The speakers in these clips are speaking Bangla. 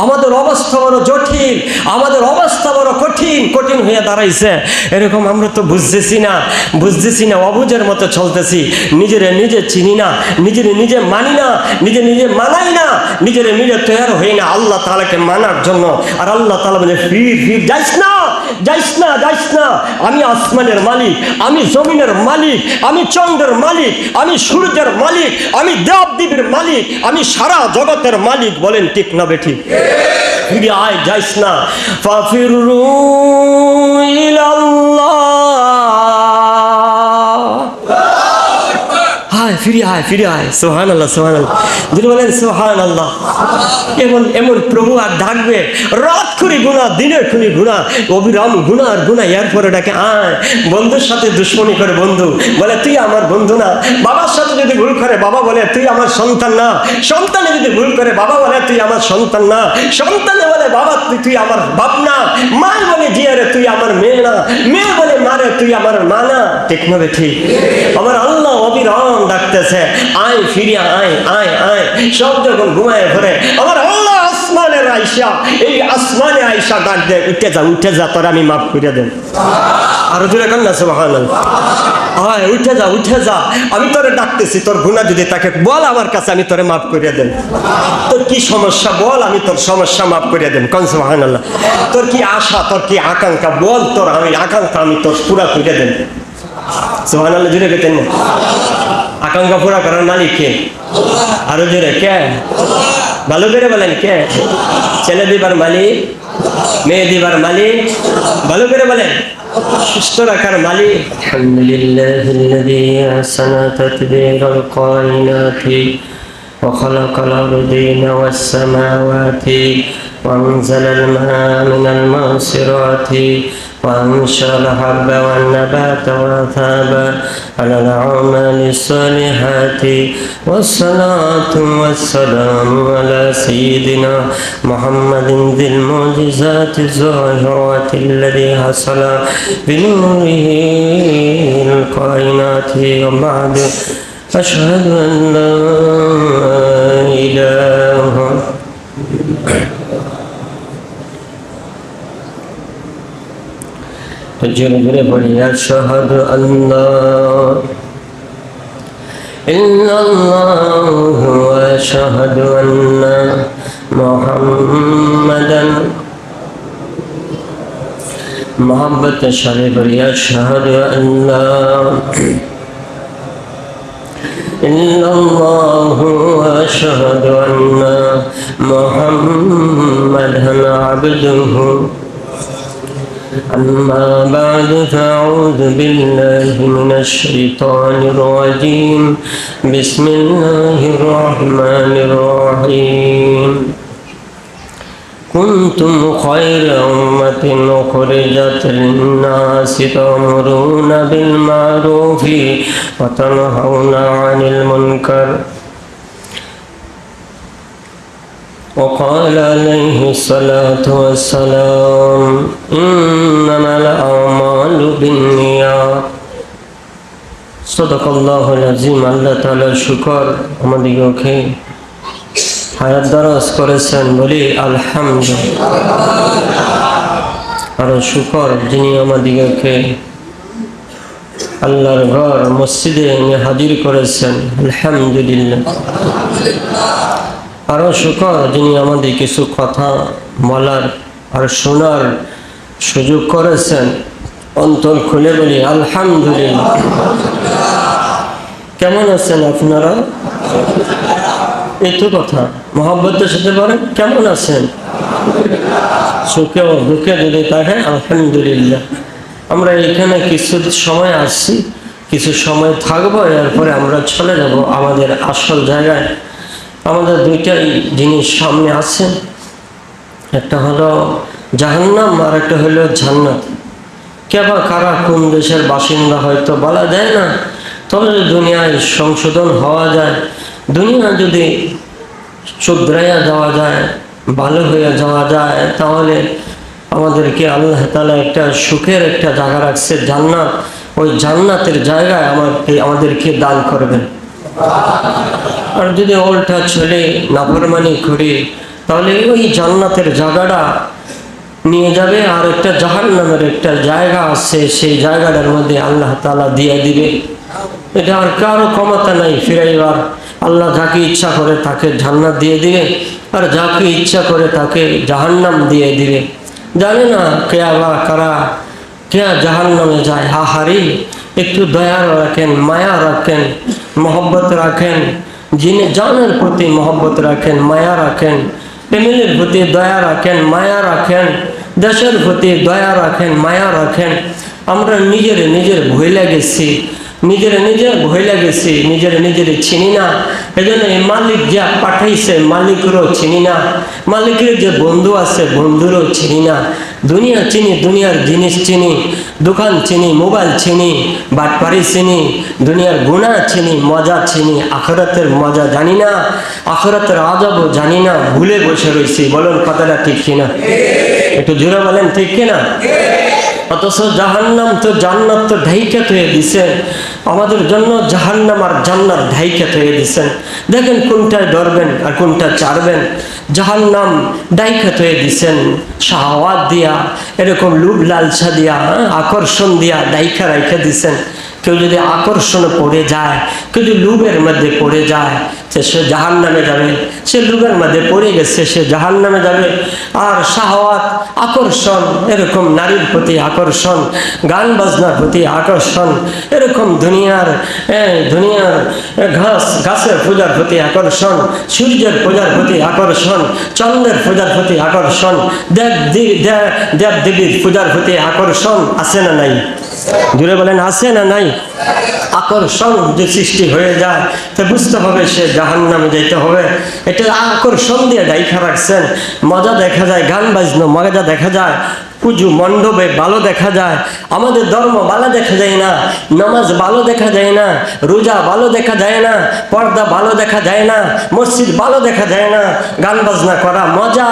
আমাদের অবস্থা বড় জটিল, আমাদের অবস্থা বড় কঠিন হয়ে দাঁড়াইছে। এরকম আমরা তো বুঝতেছি না, অবুঝের মতো চলতেছি, নিজে চিনি না, নিজে মানি না, নিজে মানাই না, নিজে তৈরি হই না আল্লাহ তাআলাকে মানার জন্য। আর আল্লাহ তাআলা বলে ফির যাইস না, আমি আসমানের মালিক, আমি জমিনের মালিক, আমি চন্দ্রের মালিক, আমি সূর্যের মালিক, আমি দেবদেবীর মালিক, আমি সারা জগতের মালিক। বলেন ঠিক না বেঠিক? ফিরে আয়, যাইস না। ফাফিরু ইলাল্লাহ, ফিরে আয়। সুবহানাল্লাহ। যিনি বলেন সুবহানাল্লাহ। এমন প্রভু আর ডাকবে, রাত করে গুনাহ, দিনের খুনি গুনাহ, অবিরাম গুনাহ। এরপরে ডাকে আয়। বন্ধুর সাথে দুশ্মনী করে বন্ধু বলে তুই আমার বন্ধু না। বাবার সাথে যদি ভুল করে বাবা বলে তুই আমার সন্তান না। সন্তানে যদি ভুল করে বাবা বলে তুই আমার সন্তান না। সন্তানে বলে বাবা তুই আমার বাপ না। মা বলে জিয়ারে তুই আমার মেয়ে না। মেয়ে বলে মারে তুই আমার মা না। ঠিক না ঠিক? আমার আল্লাহ অবিরাম ডাকতেছে, আয়, ফিরে আয়। সব যখন ঘুমায় ঘরে আমার আল্লাহ আসমানের আয়সা, এই আসমানে আয়সা ডাক দে, উঠে যা, তোর আমি মাফ করে দেব। আরো জোরে কান না সুবহানাল্লাহ। আয়, উঠে যা, আমি তোরে ডাকতেছি। তোর গুনাহ যদি তাকে বল আমার কাছে, আমি তোরে মাফ করে দেব। তোর কি সমস্যা বল, আমি তোর সমস্যা মাফ করে দেব। কোন সুবহানাল্লাহ। তোর কি আশা, তোর কি আকাঙ্ক্ষা বল, তোর আকাঙ্ক্ষা আমি তোর পুরা করে দেব। সুবহানাল্লাহ জোরে কেতেন না? আকাঙ্ক্ষা পুরা করার মালিক কে? আরো জোরে কে? ভালো করে বলেন কে? ছেলে দিবার মালিক, মেয়ে দিবার মালিক, ভালো করে বলেন। সুস্থ রাখার মালিক। আলহামদুলিল্লাহিল্লাযী আহসানা তাদবীরাল কায়নাতি ওয়া খালাকাল আরদিনা ওয়াস সামাওয়াতি ওয়া আনজালাল মা'a মিনাল মুসিরাতি وأنشر الحب والنبات وثاب على الأعمال الصالحات والصلاة والسلام على سيدنا محمد ذي المعجزات الظاهرات الذي حصل بنوره الكائنات. وبعد أشهد أن لا إله جرجر بڑی اشہد اللہ الا اللہ واشہد ان محمدا محبت شریف بڑی اشہد اللہ الا اللہ واشہد ان محمدا عبدہ. أما بعد فأعوذ بالله من الشيطان الرجيم. بسم الله الرحمن الرحيم. كنتم خير أمة أخرجت للناس تأمرون بالمعروف وتنهون عن المنكر. وقال عليه الصلاة والسلام إنما الأعمال بالنيات. صدق الله العظيم. আল্লাহ তাআলার শুকর আমাদেরকে হায়াত দারাজ করেছেন, বলি আলহামদুলিল্লাহ। আর শুকর যিনি আমাদেরকে আল্লাহর ঘর মসজিদে এনে হাজির করেছেন, আলহামদুলিল্লাহ। আরো শুকর যিনি আমাদের কিছু কথা বলার আর শোনার সুযোগ করেছেন, অন্তর খুলে বলি আলহামদুলিল্লাহ। কেমন আছেন আপনারা? এই তো কথা, মহব্বতের সাথে বলেন কেমন আছেন? সুখে ও দুঃখে যদি থাকে আলহামদুলিল্লাহ। আমরা এখানে কিছু সময় আসছি, কিছু সময় থাকবো, এরপরে আমরা চলে যাব আমাদের আসল জায়গায়। আমাদের দুইটাই জিনিস সামনে আছে, একটা হলো জাহান্নাম আর একটা হলো জান্নাত। কেবা কারা কোন দেশের বাসিন্দা হয়তো বলা যায় না, তবে দুনিয়ায় সংশোধন হওয়া যায়, দুনিয়া যদি শুধরাইয়া যাওয়া যায়, ভালো হয়ে যাওয়া যায়, তাহলে আমাদেরকে আল্লাহ তাআলা একটা সুখের একটা জায়গা রাখছে জান্নাত। ওই জান্নাতের জায়গায় আমাদেরকে দান করবেন। আর যদি উল্টা চলে নাফরমানি করি, তাহলে ওই জান্নাতের জায়গাটা নিয়ে যাবে, আর একটা জাহান্নামের একটা জায়গা আছে, সেই জায়গাটার মধ্যে আল্লাহ তাআলা দিয়ে দিবে। এটা আর কারো ক্ষমতা নাই ফিরাইবার। আল্লাহ যাকে ইচ্ছা করে তাকে জান্নাত দিয়ে দিবে, আর যাকে ইচ্ছা করে তাকে জাহান্নাম দিয়ে দিবে। জানে না কেয়া বা কারা কেয়া জাহান্নামে যায়। আহারি, একটু দয়া রাখেন, মায়া রাখেন, মহব্বত রাখেন, যিনি জানের প্রতি মহব্বত রাখেন, মায়া রাখেন, ফ্যামিলির প্রতি দয়া রাখেন, মায়া রাখেন, দেশের প্রতি দয়া রাখেন, মায়া রাখেন। আমরা নিজের ভয় লাগেছি, নিজের ভয় লাগেছি, নিজের চিনি না। এই জন্য এই মালিক যা পাঠাইছে মালিকেরও চিনি না, মালিকের যে বন্ধু আছে বন্ধুরও চিনি না। দুনিয়া চিনি, দুনিয়ার জিনিস চিনি, দোকান চিনি, মোবাইল চিনি, বাটপাড়ি চিনি, দুনিয়ার গুনাহ চিনি, মজা চিনি, আখিরাতের মজা জানি না, আখিরাতের আযাবও জানি না। ভুলে বসে রয়েছি। বলুন কথাটা ঠিক কিনা? একটু জোরে বলেন ঠিক কিনা? অথচ জাহান্নাম তো জান্নাত তো ঢাইকা হয়ে দিছেন আমাদের জন্য। জাহান্নাম আর জান্নাত ঢাইকা হয়ে দিছেন। দেখেন কোনটায় ডরবেন আর কোনটা চারবেন। জাহান্নাম ঢাইকা হয়ে দিছেন শাহওয়াত দিয়া, এরকম লোভ লালসা দিয়া, আকর্ষণ দিয়া ঢাইকা রাইখা দিছেন। কেউ যদি আকর্ষণে পড়ে যায়, কেউ যদি লোভের মধ্যে পড়ে যায়, সে জাহান্নামে যাবে। সে লোভের মধ্যে পড়ে গেছে, সে জাহান্নামে যাবে। আর শাহওয়াত, আকর্ষণ, এরকম নারীর প্রতি আকর্ষণ, গান বাজনার প্রতি আকর্ষণ, এরকম দুনিয়ার গাছের পূজার প্রতি আকর্ষণ, সূর্যের পূজার প্রতি আকর্ষণ, চন্দ্রের পূজার প্রতি আকর্ষণ, দেব দেবীর পূজার প্রতি আকর্ষণ আছে না নাই? দূরে বলেন আছে না নাই? আকর্ষণ যে সৃষ্টি হয়ে যায়, তো বুঝতে হবে সে জাহান্নামে যেতে হবে। এটা আকর্ষণ দিয়ে ডাইখা রাখছেন। মজা দেখা যায়, গান বাজনো মজা দেখা যায়, পুজো মণ্ডপে ভালো দেখা যায়, আমাদের ধর্ম ভালো দেখা যায় না, নামাজ ভালো দেখা যায় না, রোজা ভালো দেখা যায় না, পর্দা ভালো দেখা যায় না, মসজিদ ভালো দেখা যায় না। গান বাজনা করা মজা,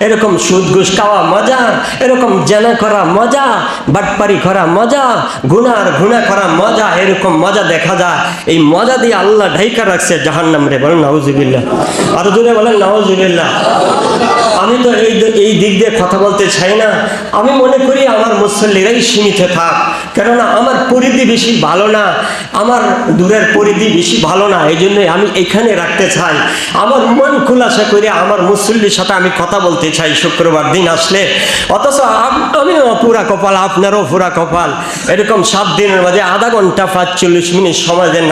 এরকম সুদ ঘুষ খাওয়া মজা, এরকম জেনা করা মজা, বাটপারি করা মজা, গুনাহ করা মজা, এরকম মজা দেখা যায়। এই মজা দিয়ে আল্লাহ ঢাইকা রাখছে জাহান্নাম রে। বলেন নাউজুবিল্লাহ। আরো জোরে বলেন নাউজুবিল্লাহ। আমি তো এই দিক দিয়ে কথা বলতে চাই না। আমি মনে করি আমার মুসল্লিরাই সীমিত থাক, কেননা আমার পরিধি বেশি ভালো না, আমার দূরের পরিধি বেশি ভালো না। এই জন্যই আমি এখানে রাখতে চাই। আমার মন খোলাসা করে আমার মুসল্লির সাথে আমি কথা বলতে চাই শুক্রবার দিন আসলে। অথচ আমিও পুরা কপাল, আপনারও পুরা কপাল। এরকম 7 দিনের মাঝে আধা ঘন্টা 45 মিনিট সময় দেন,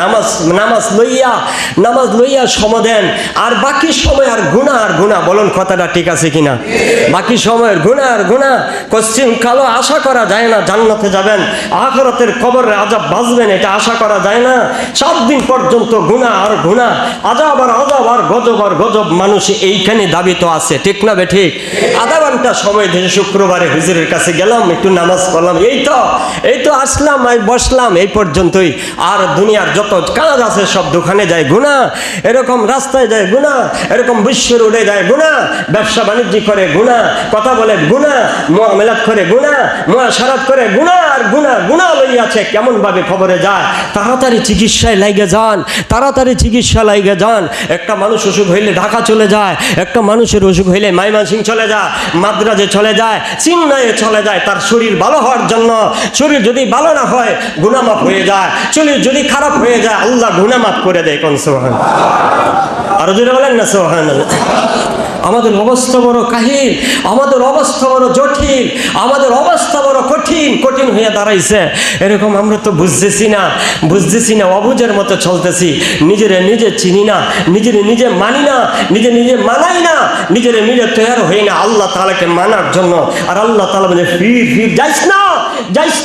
নামাজ লইয়া সময় দেন, আর বাকি সময় আর গুনাহ। বলুন কথাটা ঠিক আছে কিনা? বাকি সময়ের গুনাহ পশ্চিম কালো আশা করা যায় না জান্নাতে যাবেন, আখিরাতের কবরের আযাব বাঁচবেন, এটা আশা করা যায় না। 7 দিন পর্যন্ত গুনাহ আর গুনাহ, আযাব আর গজব মানুষ এইখানে দাবিত আছে, ঠিক না বে ঠিক? আধা ঘন্টা সময় দিয়ে শুক্রবারে হুজুরের কাছে গেলাম, একটু নামাজ পড়লাম, এই তো আসলাম, বসলাম, এই পর্যন্তই। আর দুনিয়ার যত কাজ আছে সব দোকানে যায় গুনাহ, এরকম রাস্তায় যায় গুনাহ, এরকম বিশ্ব রোডে যায় গুনাহ, ব্যবসা বাণিজ্য করে গুনাহ, কথা বলে গুনাহ, মুআমালাত করে গুনাহ, মুআশারাত করে গুনাহ, আর গুনাহ লইয়াছে কেমন ভাবে খবরে যায়। তাড়াতাড়ি চিকিৎসায় লাগে যান। একটা মানুষ অসুখ হইলে ঢাকা চলে যায়, একটা মানুষের অসুখ হইলে ময়মনসিংহ চলে যায়, মাদ্রাজে চলে যায়, চেন্নাইয়ে চলে যায় তার শরীর ভালো হওয়ার জন্য। শরীর যদি ভালো না হয় গুনাহ মাফ হয়ে যায়, শরীর যদি খারাপ হয়ে যায় আল্লাহ গুনাহ মাফ করে দেয়। কোন সুবহানাল্লাহ। আর জোরে বলেন না সুবহানাল্লাহ। আমাদের অবস্থা বড় কাহিল, আমাদের অবস্থা বড় জটিল, আমাদের অবস্থা বড় কঠিন হয়ে দাঁড়াইছে। এরকম আমরা তো বুঝতেছি না, অবুঝের মতো চলতেছি। নিজে চিনি না, নিজে মানি না, নিজে মানাই না, নিজে তৈরি হই না আল্লাহ তাআলাকে মানার জন্য। আর আল্লাহ তাআলা বলে ফির যাইস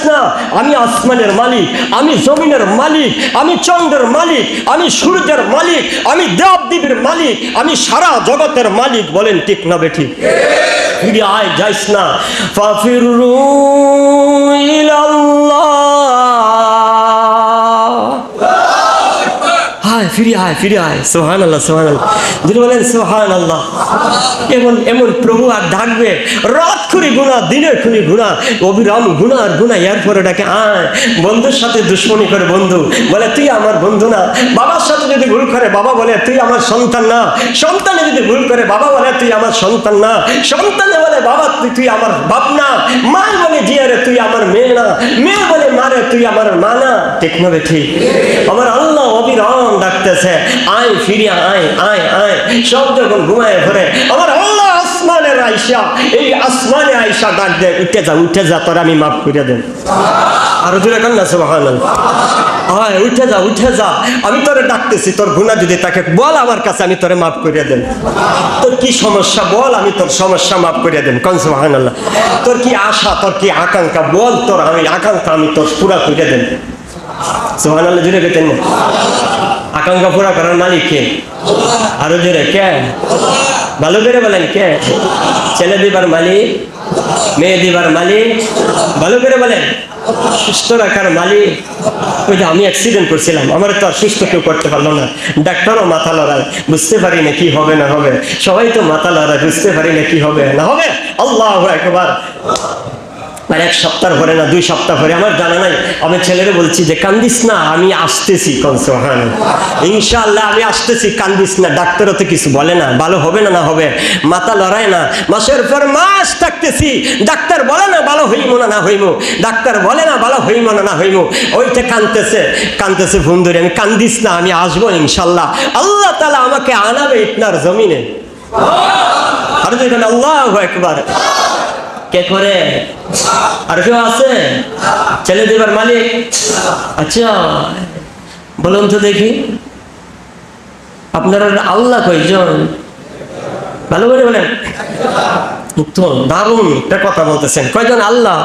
না, আমি আসমানের মালিক, আমি জমিনের মালিক, আমি চন্দ্রের মালিক, আমি সূর্যের মালিক, আমি দেবদেবীর মালিক, আমি সারা জগতের মালিক। বলেন ঠিক না বেঠি? ফিরে আয়, যাইস না। ফাফিরু ইলাল্লাহ। আয় ফিরে আয় সুবহানাল্লাহ সুবহানাল্লাহ যদি বলেন সুবহানাল্লাহ এমন এমন প্রভু আর ডাকবে রাত করে গুনাহ দিনের খুনি গুনাহ অবিরাম গুনাহ আর গুনাহ এরপরে ডাকে আয় বন্ধুর সাথে দুশ্মনী করে বন্ধু বলে তুই আমার বন্ধু না বাবার সাথে যদি ভুল করে বাবা বলে তুই আমার সন্তান না সন্তানে যদি ভুল করে বাবা বলে তুই আমার সন্তান না সন্তানে বলে বাবা তুই আমার বাপ না মা বলে জিয়ারে তুই আমার মেয়ে না মেয়ে বলে মারে তুই আমার মা না ঠিক না ঠিক আমার আল্লাহ অবিরাম ডাকতেছে আয় ফিরে আয় আয় আয় সব যখন ঘুমায় ঘরে আমার আল্লাহ আসমানের আয়সা এই আসমানে আয়সা ডাক দে উঠে যা তোর আমি মাফ করে দেব আরো জোরে কান্না সুবহানাল্লাহ আয় উঠে যা আমি তোরে ডাকতেছি তোর গুনাহ যদি তাকে বল আমার কাছে আমি তোরে মাফ করে দেব তোর কি সমস্যা বল আমি তোর সমস্যা মাফ করে দেব কোন সুবহানাল্লাহ তোর কি আশা তোর কি আকাঙ্ক্ষা বল তোর আমি আকাঙ্ক্ষা আমি তোর পুরা করে দেব সুবহানাল্লাহ জুড়ে গেতেন না আকাঙ্ক্ষা পুরা করার মালিক কে আরো জোরে কে ভালো করে বলেন কে ছেলে দিবার মালিক মেয়ে দিবার মালিক ভালো করে বলেন সুস্থ রাখার মালিক ওই যে আমি অ্যাক্সিডেন্ট করছিলাম আমার তো আর সুস্থ কেউ করতে পারলো না ডাক্তারও মাথা লড়ায় বুঝতে পারি না কি হবে না হবে সবাই তো মাথা লড়ায় বুঝতে পারি না কি হবে না হবে আল্লাহু আকবার আর এক সপ্তাহ পরে না 2 সপ্তাহ পরে আমার জানা নাই আমি ছেলেরে বলছি যে কান্দিস না আমি আসতেছি ইনশাআল্লাহ আমি আসতেছি কান্দিস না ডাক্তারও তো কিছু বলে না ভালো হবে না না হবে মাথা লড়ায় না মাসের পর মাস থাকতেছি ডাক্তার বলে না ভালো হইমো না না হইমো ডাক্তার বলে না ভালো হইমো না না হইমো ওইটা কান্দতেছে ফোন ধরে আমি কান্দিস না আমি আসবো ইনশাআল্লাহ আল্লাহ তাআলা আমাকে আনাবে ইতনার জমিনে আর যেখানে আল্লাহু আকবার কে করে আর কেউ আছে ছেলে দেবার মালিক আচ্ছা বলুন তো দেখি আপনারা আল্লাহ কয়জন ভালো করে বলেন তো দারুণ একটা কথা বলতেছেন কয়জন আল্লাহ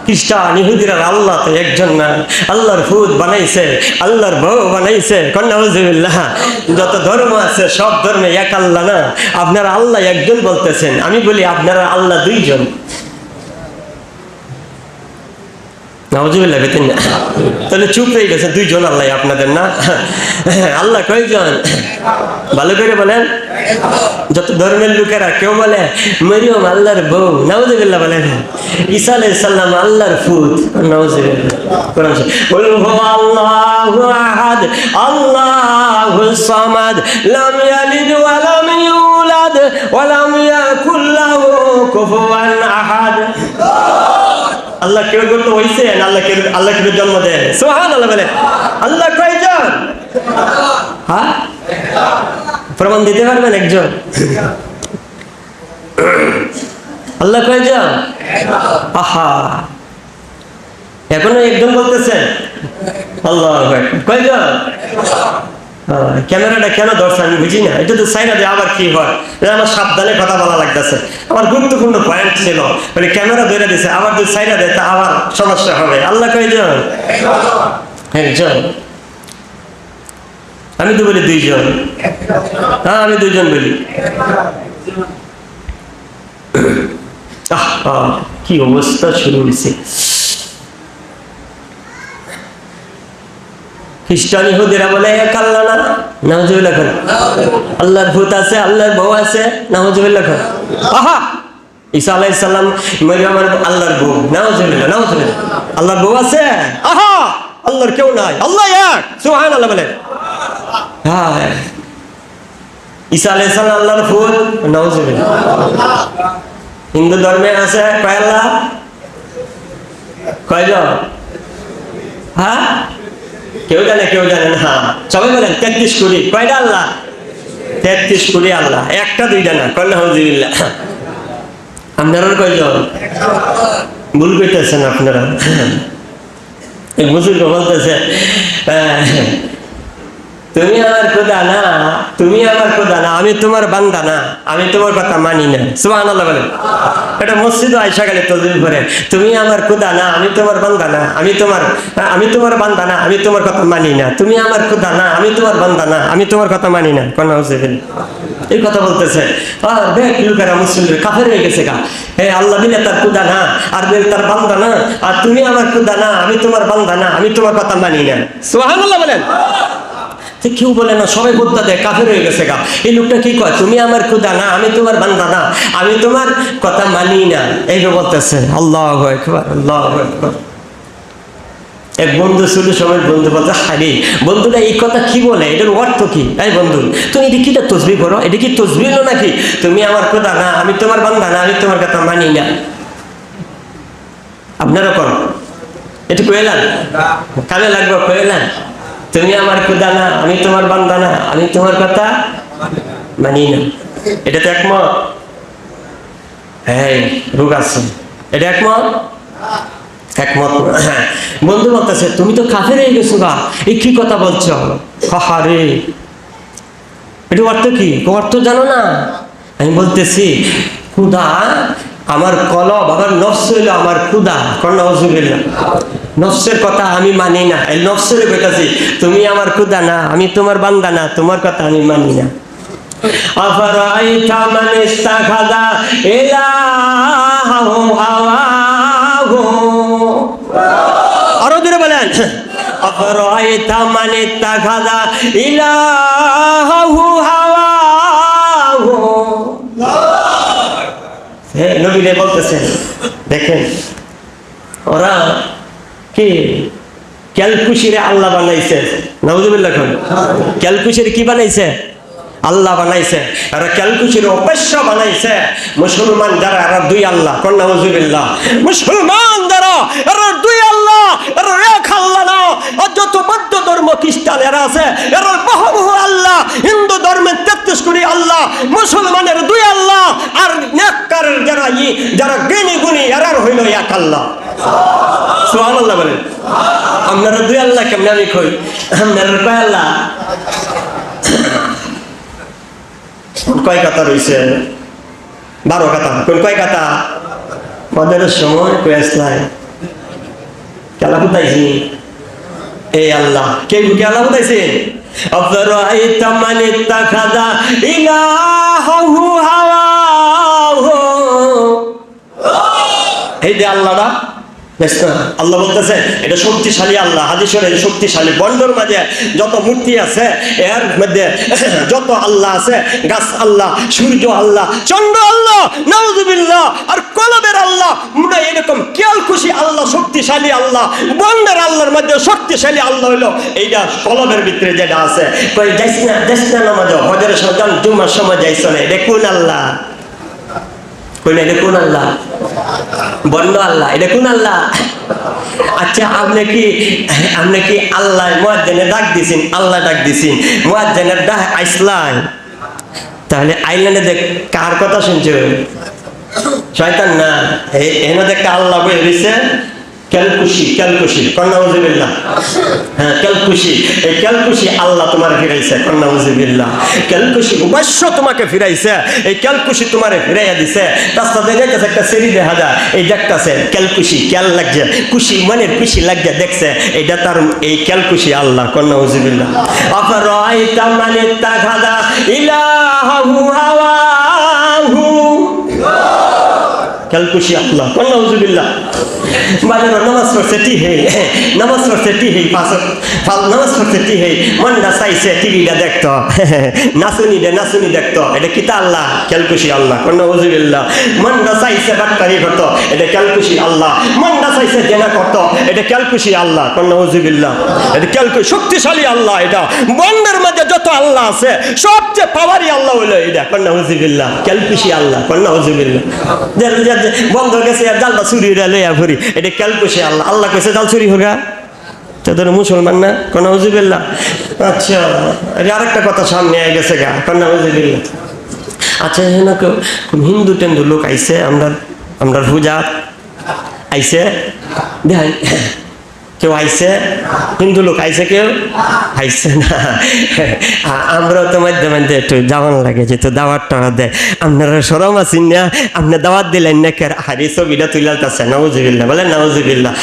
খ্রিস্টান ইহুদিরা আল্লাহ তো একজন না আল্লাহর ফুদ বানাইছে আল্লাহর বউ বানাইছে নাউজুবিল্লাহ যত ধর্ম আছে সব ধর্মে এক আল্লাহ না আপনারা আল্লাহ একজন বলতেছেন আমি বলি আপনারা আল্লাহ 2 জন নাউজুবিল্লাহ বেতেন না তাহলে চুপ হয়ে গেছেন 2 জন আল্লাহ আপনাদের না আল্লাহ কয়জন ভালো করে বলেন যত ধর্মের লোকেরা কেউ বলে মরিয়ম আল্লাহর বউ নাউজুবিল্লাহ বলেন ঈসা আলাইহিস সালাম আল্লাহর ফুত নাউজুবিল্লাহ কোরআন বল আল্লাহু আহাদ আল্লাহুস সামাদ লাম ইয়ালিদ ওয়া লাম ইউলাদ ওয়া লাম ইয়াকুল লাহু কুফুয়ান আহাদ আল্লাহ কেউ করতে হইছে না আল্লাহ কেউ জন্ম দেয় সুবহানাল্লাহ বলে আল্লাহ কয়জন হ্যাঁ প্রমাণ দিতে পারবেন একজন আল্লাহ কয়জন আহা এখনো একজন বলতেছেন আল্লাহু আকবার কয়জন ক্যামেরাটা কেন ধরছে আমি বুঝি না এটা তো সাইনা দিয়ে আবার কি হয় আমার সাবধানে কথা বলা লাগতেছে আমার গুরুত্বপূর্ণ পয়েন্ট ছিল মানে ক্যামেরা ধরে দিছে আবার যদি সাইনা দেয় তা আবার সমস্যা হবে আল্লাহ কয়জন একজন আমি তো বলি 2 জন হ্যাঁ আমি 2 জন বলি কি অবস্থা শুরু হয়েছে খ্রিস্টান ইহুদিরা বলে এক আল্লাহ না নাউজুবিল্লাহ করে আল্লাহর ভূত আছে আল্লাহর বউ আছে নাউজুবিল্লাহ করে আহা ঈসা আলাইহিস সালাম মরিয়মের আল্লাহর বউ নাউজুবিল্লাহ আল্লাহর বউ আছে আহা আল্লাহর কেউ নাই আল্লাহ এক সুবহানাল্লাহ বলে হ্যাঁ ঈসা আলাইহিস সালাম আল্লাহর ফুল নাউজুবিল্লাহ হিন্দু ধর্মে আছে কয় আল্লাহ কয়জন হ্যাঁ কেউ জানে না সবাই বলেন 33 কোটি কয়টা আল্লাহ 33 কোটি আল্লাহ একটা 2টা না কয় নাউজুবিল্লাহ আপনারা কয়জন ভুল কইতেছেন আপনারা এক বুজুর্গ বলতেছে তুমি আমার খোদা না আমি তোমার বান্দা না আমি তোমার কথা মানি না সুবহানাল্লাহ বলেন এটা মসজিদে আয়েশা গেলে তসবিহ পড়ে তুমি আমার খোদা না আমি তোমার বান্দা না আমি তোমার বান্দা না আমি তোমার কথা মানি না তুমি আমার খোদা না আমি তোমার বান্দা না আমি তোমার কথা মানি না কোন নাউজুবিল্লাহ এই কথা বলতেছে আর বেক লোকেরা মুসলিমরা কাফের হয়ে গেছে গা আল্লাহ বিলে তার খোদা না আর বিলে তার বান্দা না আর তুমি আমার খোদা না আমি তোমার বান্দা না আমি তোমার কথা মানি না সুবহানাল্লাহ বলেন তো কেউ বলে না, সবাই বোদ্ধা দেয়, কাফের হয়ে গেছে গা। এই লোকটা কি কয়, তুমি আমার খোদা না, আমি তোমার বান্দা না, আমি তোমার কথা মানি না, এইভাবে বলতেছে। আল্লাহু আকবার, আল্লাহু আকবার। এক বন্ধু ছিল, সবাই বন্ধু বলতে, হারি বন্ধুরা এই কথা কি বলে, এটার অর্থ কি? এই বন্ধু, তুমি এটা কিটা তসবিহ করো, এটা কি তসবিহ হলো নাকি? তুমি আমার খোদা না, আমি তোমার বান্দা না, আমি তোমার কথা মানি না। আপনারা কোন এটা কইলেন, কামে লাগবে কইলেন, তুমি আমার খোদা না, আমি তোমার বান্দা না, আমি তোমার কথা মানি না। এটা তো একমত? হ্যাঁ, রোগ আছে, এটা একমত? একমত। হ্যাঁ, বন্ধু বলতেছে, তুমি তো কাফের হয়ে গেছো গা, এই কি কথা বলছো? হাহারে, এটা অর্থ কি? অর্থ জানো না? আমি বলতেছি, খুদা আমার কলব, আমার নফস হইল আমার খুদা। নাউজুবিল্লাহ। নফসের কথা আমি মানি না, এই নফসের কইতাছি, তুমি আমার খুদা না, আমি তোমার বান্দা না, তোমার কথা আমি মানি না। আফরাআইতা মান ইস্তাখাযা ইলাহু হাওয়াহু, আরো জোরে বলেন, আফরাআইতা মান ইস্তাখাযা ইলাহু হাওয়াহু। হ্যাঁ, নবীরে বলতেছেন, দেখেন ওরা কি ক্যালকুশিরে আল্লাহ বানাইছে। নাউজুবিল্লাহ। ক্যালকুশিরে কি বানাইছে? আল্লাহ বানাইছে। আর ক্যালকুশির অবশ্য বানাইছে মুসলমান যারা, এরা দুই আল্লাহ। কোন নাউজুবিল্লাহ। মুসলমান যারা, এরা দুই আল্লাহ, এরা এক আল্লাহ না। আর যত বৌদ্ধ ধর্ম খ্রিস্টান এরা আছে, এরা বহু আল্লাহ। হিন্দু ধর্মের 33 কোটি আল্লাহ, মুসলমানের দুই আল্লাহ। আর নেককারের যারা জ্ঞানী গুণী, এরার হইল এক আল্লাহ। সুবহানাল্লাহ বলেন। আপনারা দুই আল্লাহ কেমন? আমি কই আপনারা কয় আল্লাহ? কয় কথা রয়েছে? 12 কথা। কোন কয় কথা? পদের সময় কয়েসলাই কেলা বুঝাইছি এই আল্লাহ। কে বুকে আল্লাহ বুঝাইছে? আফরাআইতা মান ইত্তাখাযা ইলাহু হাওয়াহু। এই যে আল্লাহটা, আল্লাহ বলতেছে এটা শক্তিশালী আল্লাহ। হাদিসের শক্তিশালী। বন্ডর মাঝে যত মূর্তি আছে, এর মধ্যে যত আল্লাহ আছে, গাছ আল্লাহ, সূর্য আল্লাহ, চন্দ্র আল্লাহ, নাউজুবিল্লাহ। আর কলবের আল্লাহ, এরকম কেয়াল খুশি আল্লাহ, শক্তিশালী আল্লাহ। বন্ডের আল্লাহর মধ্যে শক্তিশালী আল্লাহ হইলো এইটা কলবের ভিতরে যেটা আছে। কই যাইস না নামাজ, হজরের সময়, জুমার সময় যাইছ না, এটা কোন আল্লাহ? কইনা এটা কোন আল্লাহ? বন্য আল্লাহ। এটা কোন আল্লাহ? আচ্ছা, আপনি কি আল্লাহ মুয়াজ্জিনে ডাক দিছেন? আল্লাহ ডাক দিছেন, মুয়াজ্জিনের ডাক আইসলাই, তাহলে আইল্যান্ডে দেখ কার কথা শুনছো? শয়তান না। এনে দেখ আল্লাহ বলে দিছে ক্যালকুশি। নাউজুবিল্লাহ। হ্যাঁ, ক্যালকুশি। এই ক্যালকুশি আল্লাহ তোমার ফিরাইছে। নাউজুবিল্লাহ। ক্যালকুশি অবশ্য তোমাকে ফিরাইছে। এই ক্যালকুশি তোমারে ফিরাইয়া দিছে। রাস্তাতে যাইতেছে, একটা সেরি দেখা যায়, এই দেখতেছে ক্যালকুশি, ক্যাল লাগছে, খুশি মনের খুশি লাগছে, দেখছে এইটা তার এই ক্যালকুশি আল্লাহ। নাউজুবিল্লাহ। আফরাআইতা মান ইত্তাখাযা ইলাহু হাওয়াহু। ক্যালকুশি আল্লাহ। নাউজুবিল্লাহ। বাজানো নামাজ পড়ছে মনটা চাইছে টিভিটা দেখতো, নাচুনি দেখতো, এটা কিতা আল্লাহ? ক্যালকুশি আল্লাহ। নাউজুবিল্লাহ। মনটা চাইছে বাটপারি করতো, এটা ক্যালকুশি আল্লাহ। মনটা চাইছে জেনা করতো, এটা ক্যালকুশি আল্লাহ। নাউজুবিল্লাহ। এটা ক্যালকুশি, শক্তিশালী আল্লাহ। এটা বন্ডের মধ্যে যত আল্লাহ আছে, সবচেয়ে পাওয়ারি আল্লাহ হইলো এটা। নাউজুবিল্লাহ। ক্যালকুশি আল্লাহ। নাউজুবিল্লাহ। বন্ধ গেছে, জালটা চুরি লইয়া ঘুরি, এটা ক্যালকুশি আল্লাহ। আল্লাহ কইছে জাল চুরি হোগা, তাদের মুসলমান না। নাউজুবিল্লাহ। আচ্ছা, আরেকটা কথা সামনে আই গেছে গা। নাউজুবিল্লাহ। আচ্ছা, হিন্দু টেন্দু লোক আইছে, আমরা পূজা আইছে, দেখাই কেউ আইছে? হিন্দু লোক আইছে? কেউ আইছে না। আমরাও তো মধ্যে মধ্যে একটু যাওয়ান লাগে, যেহেতু দাওয়াত টাওয়াত দেয়। আপনারা সরম আছেন না, আপনি দাওয়াত দিলেন না, কের হারি ছবিটা তুলালতেছে। নাউজুবিল্লাহ বলেন। নাউজুবিল্লাহ।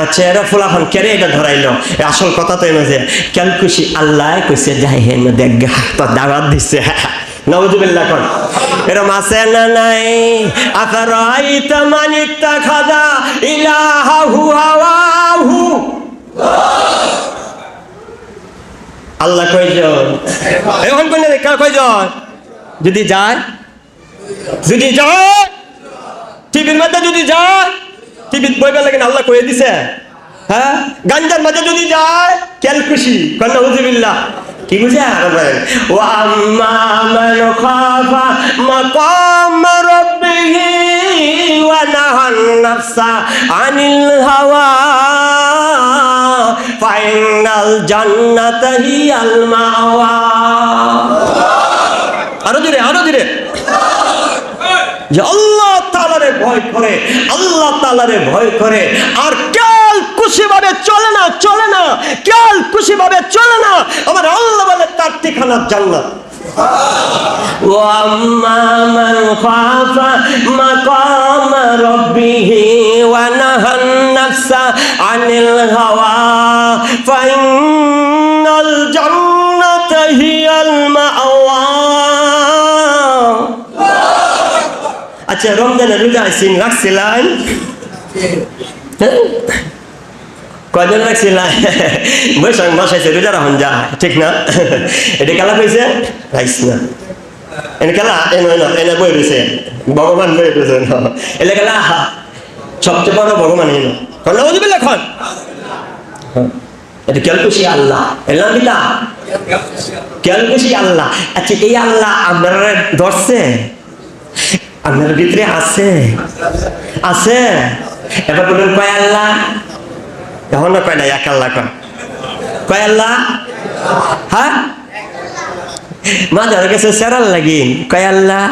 আচ্ছা, এরা ফুলাফান কেরে এটা ধরাইলো? আসল কথা তো এনে যে ক্যালকুশি আল্লাহ কইছে যাই হেন দেখ তো দাওয়াত দিচ্ছে। নাউজুবিল্লাহ। কোন এরম আছে না নাই? আফরাআইতা মান ইত্তাখাযা ইলাহু হাওয়াহু। আল্লাহ কয়জন? এখন কয়জন? যদি যায় টিভির মধ্যে যদি যায়, টিভির বইবে লাগেন আল্লাহ কয়ে দিছে। হ্যাঁ, গাঞ্জার মাঝে যদি যায় কেন খুশি কন্যা হুজুবিল্লাহ কি বুঝে? ওয়া আম্মা মান খাফা মাকাম রাব্বিহি ওয়া নাহান নাফসা আনিল হাওয়া ফাইনাল জান্নাতা হিয়াল মাওয়া। আরো ধীরে যে আল্লাহ তাআলারে ভয় করে, আল্লাহ তাআলারে ভয় করে আর কাল খুশি ভাবে চলে না, কাল খুশি ভাবে চলে না, আমার আল্লাহ বলে তার ঠিকানা জান্নাত। ওয়া আম্মা মান খাফা মাকাম রাব্বিহি ওয়া নাহান নাফসা আনিল হাওয়া ফাইনাল জান্নাতা হিয়াল মাওয়া। আচ্ছা, রমজানের রোজা সিন রাখছিলেন? কয়জন রাখছিলেন? বৈশাখ মাস আছে, রোজা রাখুন যায়, ঠিক না? এটা খেলা কইছে রাইস না, এনে খেলা এনে বই রয়েছে, ভগবান বই রয়েছে এলে খেলা সবচেয়ে বড় ভগবান এনে এখন এটা কেল খুশি আল্লাহ, এলাম কিতা কেল খুশি আল্লাহ। আচ্ছা, এই আল্লাহ আপনারা ধরছে? আপনার ভিতরে আছে? এবার বলুন কয় আল্লাহ? এখন না কয় না, এক আল্লাহ কয় আল্লাহ? হ্যাঁ, মা ধরে গেছে সেরাল লাগি কয় আল্লাহ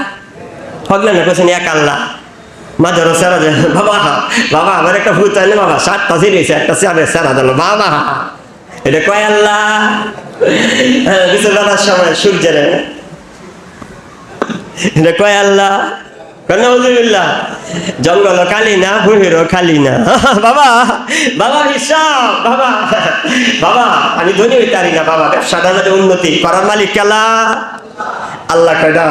হগলে না কেছেন এক আল্লাহ। মা ধরো সেরা যে বাবা আমার একটা ভূত আনলে বাবা 7টা জিনিস একটা সেরা দিল বাবা, এটা কয় আল্লাহ? কিছু বেলার সময় সূর্যের এটা কয় আল্লাহ? জঙ্গল খালি না, বহিরও খালি না। বাবা হিসাব বাবা আমি ধনী হইতে পারি না বাবা, ব্যবসাটা উন্নতি করার মালিক কেলা আল্লাহ। কয়টা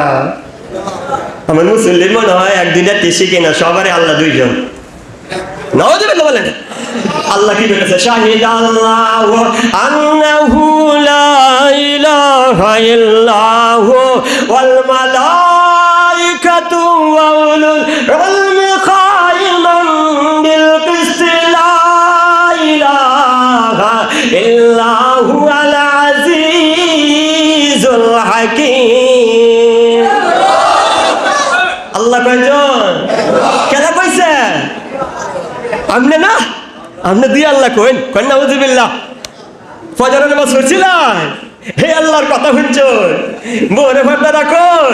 আমার মুসলিম মনে হয় 1-2টা শিখি না, সবারই আল্লাহ 2জন। নাউযুবিল্লাহ বলেন। আল্লাহ কি বলেছে? শাহিদ আল্লাহু আন্নাহু লা ইলাহা ইল্লাহু ওয়াল মালাইকাতু ওয়া উলুল ইলমি কায়িমান বিল কিসতি লা ইলাহা ইল্লাহু আল আজিজুল হাকীম। আল্লাহ কয়জন? কেন কইছে? আমনে না, আমনে দুই আল্লাহ কইন নাউযুবিল্লাহ। ফজরের নামাজ পড়ছিলেন, হে আল্লাহর কথা শুনছেন, মোরে ভাবনা রাখুন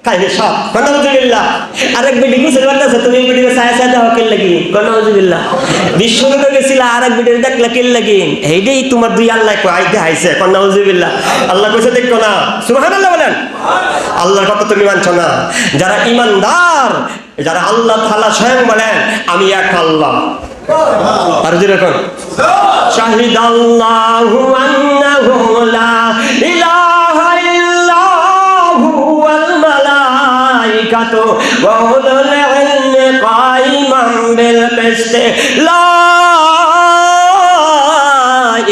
খাইবে সব নাউযুবিল্লাহ। আরেক বিডি গুছল বানাছে, তুমি বিডিকে ছায়া ছায়া দাও কেন লাগি নাউযুবিল্লাহ। বিশ্বনবী গেছিল আরেক বিডি দেখলা কেন লাগি, এইটাই তোমার দুই আল্লাহ কই আইতে আইছে নাউযুবিল্লাহ। আল্লাহ কইছে দেখো না, সুবহানাল্লাহ বলেন। আল্লাহর কথা তুমি মানছো না। যারা ঈমানদার, যারা আল্লাহ তাআলা স্বয়ং বলেন আমি এক আল্লাহ, আর যেরকম শাহিদ আল্লাহু আন্নাহু লা ইলাহা ইল্লাহু ওয়াল মালাইকাতু ওয়া উলুল ইলমি কায়িমান বিল কিসতি লা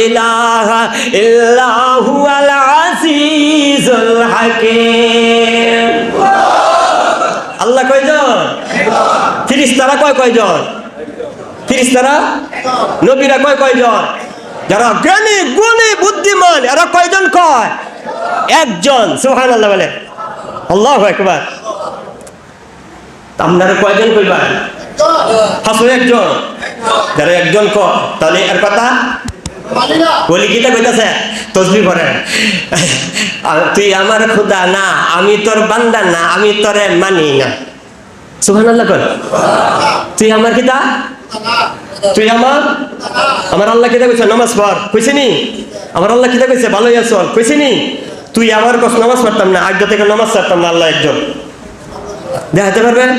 ইলাহা ইল্লাহু আল আজিজুল হাকীম। আল্লাহ কয়জন? ফেরেশতারা কয়জন? ফেরেশতারা নবীরা কয়জন? যারা জ্ঞানী গুণী বুদ্ধিমান এরা কয়জন? কয় একজন। সুবহানাল্লাহ বলে, আল্লাহু আকবার। আপনারা কয়জন কইবেন? হাসো একজন। যারা একজন কয় তাহলে এর কথা বলি কিতা কইতাছে? তাসবিহ করেন, তুই আমার খোদা না, আমি তোর বান্দা না, আমি তোরে মানি না। সুবহানাল্লাহ কর। তুই আমার কিতা? তুই আমার আল্লাহ কিতা কইছে? নামাজ পড় কইছে নি? আমার আল্লাহ কিতা কইছে? ভালোই আছো কইছে নি? তুই আমার কস নামাজ পড়তাম না, আজ থেকে নামাজ পড়তাম না। আল্লাহ একজন, দেখাতে পারবেন?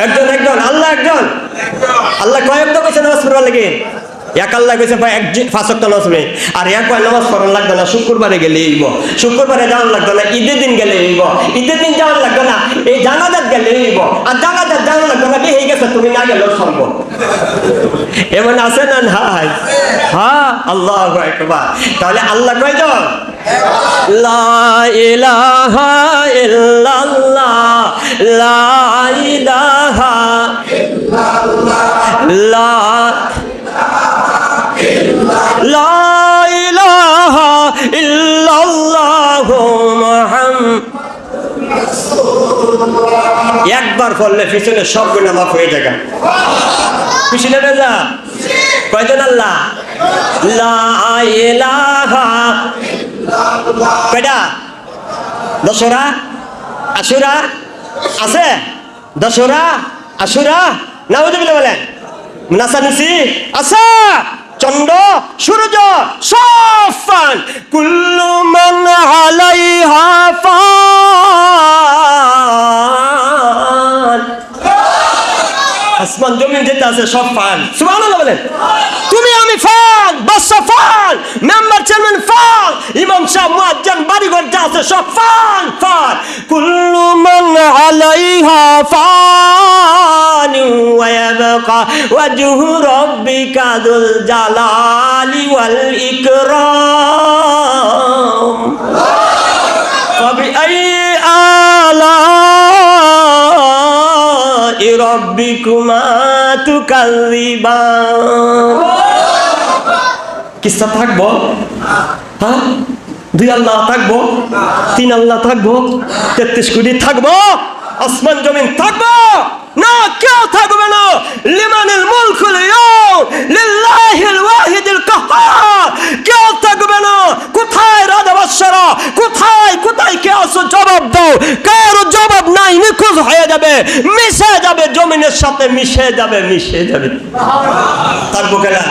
একজন আল্লাহ একজন। আল্লাহ কয়েকটা কইছে নামাজ পড়বার লাগে? এক আল্লাহ কইছে ভাই এক 5 ওয়াক্ত নামাজ পড়ে, আর এক কয় নামাজ পড়ন লাগবে না, শুক্রবারে গেলে হইব, শুক্রবারে যাওয়ার লাগবে না, ঈদের দিন গেলে হইব, ঈদের দিন যাওয়ার লাগবে না, এই জানাজাত গেলে হইব, আর জানাজাত যাওয়ার লাগবে না, হয়ে গেছে তুমি না গেলেও সম্ভব। এমন আছে না নাই? হ্যাঁ, আল্লাহু আকবার। তাহলে আল্লাহ কয়জন? লা ইলাহা ইল্লাল্লাহ, লা ইলাহা ইল্লাল্লাহ, লা ইলাহা ইল্লাল্লাহু মুহাম্মাদ। একবার পড়লে পিছনে সব গুনাহ মাফ হয়ে যায়। পিছনে যা কয়জন আল্লাহ? লা ইলাহা কয়টা? দশরা আশুরা আছে, দশরা আশুরা নাউযুবিল্লাহ বলেন, নাসানুসি আছে, চন্দ্র সূর্য সফান, কুল্লু মান আলাইহা ফান। আসমান জমিন যেটা আছে সব ফান। সুবহানাল্লাহ বলেন। তুমি আমি ফান, বাদশা ফান, মেম্বার চেয়ারম্যান ফান, ইমাম সাহেব মুয়াজ্জিন বাড়িঘর যা আছে সব ফান ফান। কুল্লু মান আলাইহা ফান ওয়া ইয়াবকা ওয়াজহু রাব্বিকা যুল জালালি ওয়াল ইকরাম। ফাবিআইয়ি আলাই রাব্বিকুমা তুকাযযিবান। কিসা থাকবো? হ্যাঁ, 2 আল্লাহ থাকবো, 3 আল্লাহ থাকবো, 33 কোটি থাকবো, আসমান জমিন থাকবো না, কেউ থাকবে না। লিমানিল মুলকুল ইয়াউম লিল্লাহিল ওয়াহিদিল কাহ্হার। কেউ থাকবে না। কোথায় রাজা বাদশারা? কোথায় কোথায় কে আছো? জবাব দাও। কারো জবাব নাই, নিখোঁজ হয়ে যাবে, মিশে যাবে, জমিনের সাথে মিশে যাবে, মিশে যাবে। থাকবো কেনা?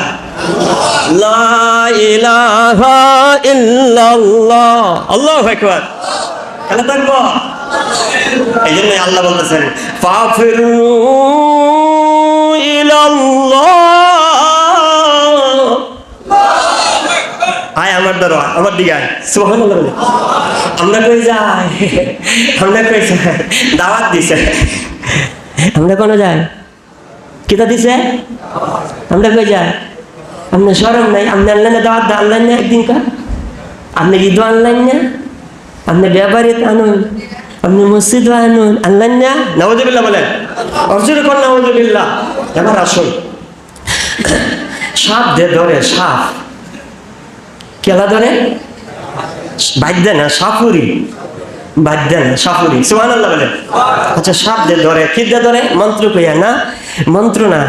লা ইলাহা ইল্লাল্লাহ, আল্লাহু আকবার। কেন থাকবো? এই জন্য আল্লাহ বলতেছেন ফাফিরু ইলাল্লাহ। আয় আমার ধরো, আমার দিকে আয়। সুবহানাল্লাহ। আমরা কই যাই? আমরা কই যাই? দাওয়াত দিছে। আমরা কোন যাই? কিতা দিছে? আমরা কই যাই? আপনি শরম নাই? আপনি আল্লাহ না দাওয়াত আনলেন না একদিন কা? আপনি ঈদ আনলেন না? আপনি ব্যাপারে আনুন, আপনি মসজিদ আনুন, আনলেন না? নাউযুবিল্লাহ বলেন, অর্জুন কোন নাউযুবিল্লাহ। এবার আসুন, সাপ দে ধরে, সাপ কেলা ধরে, বাদ্যে না, সাপুরি বাদ্যে না, সাপুরি। সুবহানাল্লাহ বলেন। আচ্ছা, সাপ দে ধরে, কি দে ধরে? মন্ত্র কইয়া না, মন্ত্র না,